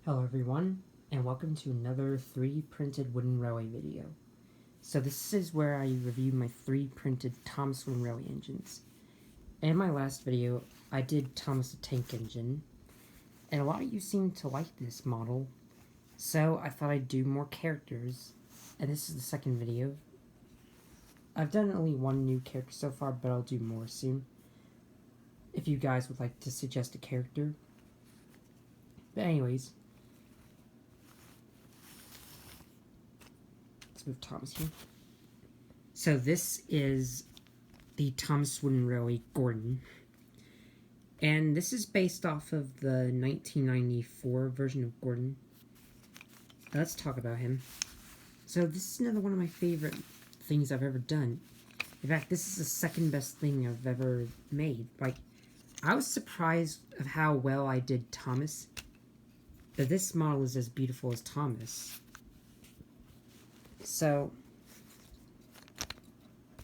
Hello everyone, and welcome to another 3D printed wooden railway video. So this is where I review my 3D printed Thomas Wooden Railway engines. In my last video, I did Thomas the Tank Engine, and a lot of you seem to like this model, so I thought I'd do more characters, and this is the second video. I've done only one new character so far, but I'll do more soon, if you guys would like to suggest a character. But anyways, let's move Thomas here. So this is the Thomas Wooden Railway Gordon. And this is based off of the 1994 version of Gordon. Let's talk about him. So this is another one of my favorite things I've ever done. In fact, this is the second best thing I've ever made. Like, I was surprised of how well I did Thomas. But this model is as beautiful as Thomas. So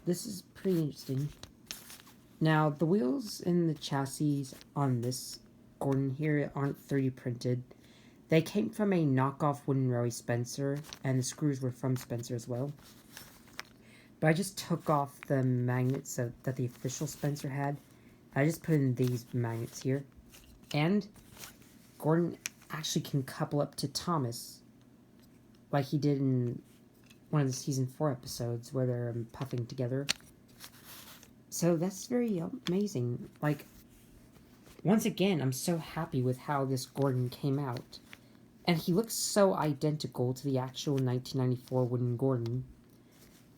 this is pretty interesting. Now, the wheels and the chassis on this Gordon here aren't 3D printed. They came from a knockoff Wooden Railway Spencer, and the screws were from Spencer as well. But I just took off the magnets that the official Spencer had. I just put in these magnets here. And Gordon actually can couple up to Thomas, like he did in one of the season 4 episodes where they're puffing together. So that's very amazing. Like, once again, I'm so happy with how this Gordon came out. And he looks so identical to the actual 1994 Wooden Gordon.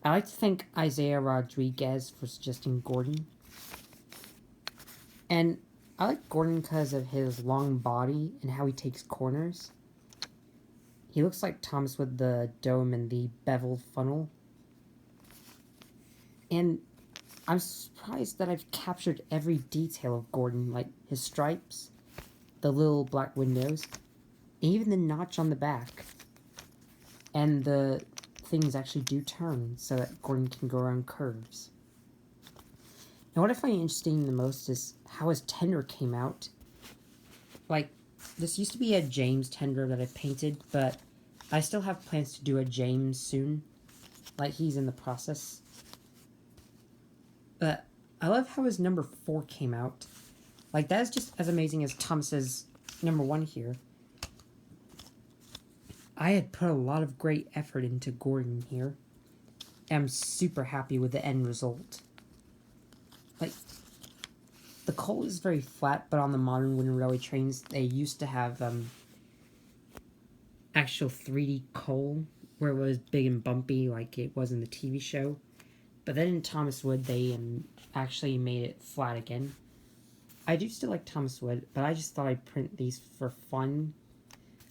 I'd like to thank Isaiah Rodriguez for suggesting Gordon. And I like Gordon because of his long body and how he takes corners. He looks like Thomas with the dome and the beveled funnel. And I'm surprised that I've captured every detail of Gordon, like his stripes, the little black windows, and even the notch on the back. And the things actually do turn so that Gordon can go around curves. And what I find interesting the most is how his tender came out. Like, this used to be a James tender that I painted, but I still have plans to do a James soon. Like, he's in the process. But I love how his number 4 came out. Like, that is just as amazing as Thomas's number 1 here. I had put a lot of great effort into Gordon here. And I'm super happy with the end result. Like, the coal is very flat, but on the modern wooden railway trains, they used to have actual 3D coal, where it was big and bumpy like it was in the TV show. But then in Thomas Wood, they actually made it flat again. I do still like Thomas Wood, but I just thought I'd print these for fun.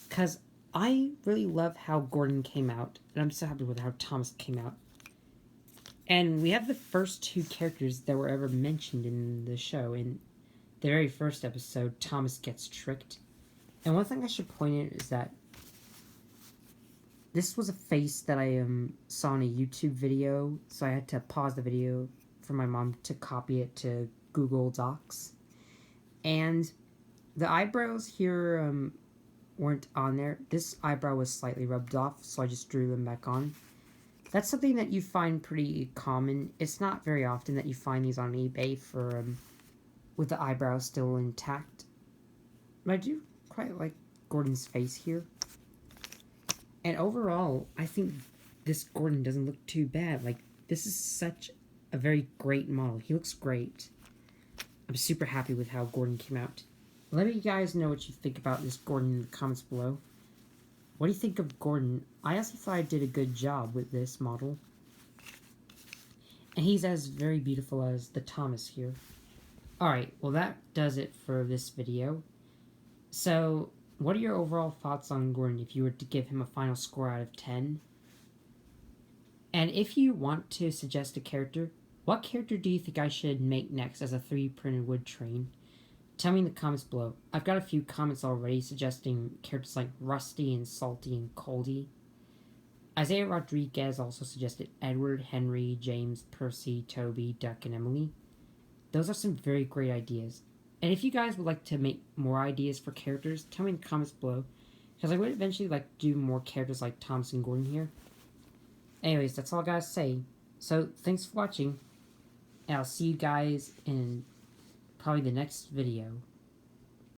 Because I really love how Gordon came out, and I'm so happy with how Thomas came out. And we have the first 2 characters that were ever mentioned in the show. In the very first episode, Thomas gets tricked. And one thing I should point out is that this was a face that I saw in a YouTube video, so I had to pause the video for my mom to copy it to Google Docs. And the eyebrows here weren't on there. This eyebrow was slightly rubbed off, so I just drew them back on. That's something that you find pretty common. It's not very often that you find these on eBay for with the eyebrows still intact. But I do quite like Gordon's face here. And overall, I think this Gordon doesn't look too bad. Like, this is such a very great model. He looks great. I'm super happy with how Gordon came out. Let me guys know what you think about this Gordon in the comments below. What do you think of Gordon? I honestly thought I did a good job with this model. And he's as very beautiful as the Thomas here. Alright, well that does it for this video. So, what are your overall thoughts on Gordon if you were to give him a final score out of 10? And if you want to suggest a character, what character do you think I should make next as a 3D printed wood train? Tell me in the comments below. I've got a few comments already suggesting characters like Rusty and Salty and Coldy. Isaiah Rodriguez also suggested Edward, Henry, James, Percy, Toby, Duck, and Emily. Those are some very great ideas. And if you guys would like to make more ideas for characters, tell me in the comments below. Because I would eventually like do more characters like Thomas and Gordon here. Anyways, that's all I gotta say. So thanks for watching, and I'll see you guys in probably the next video.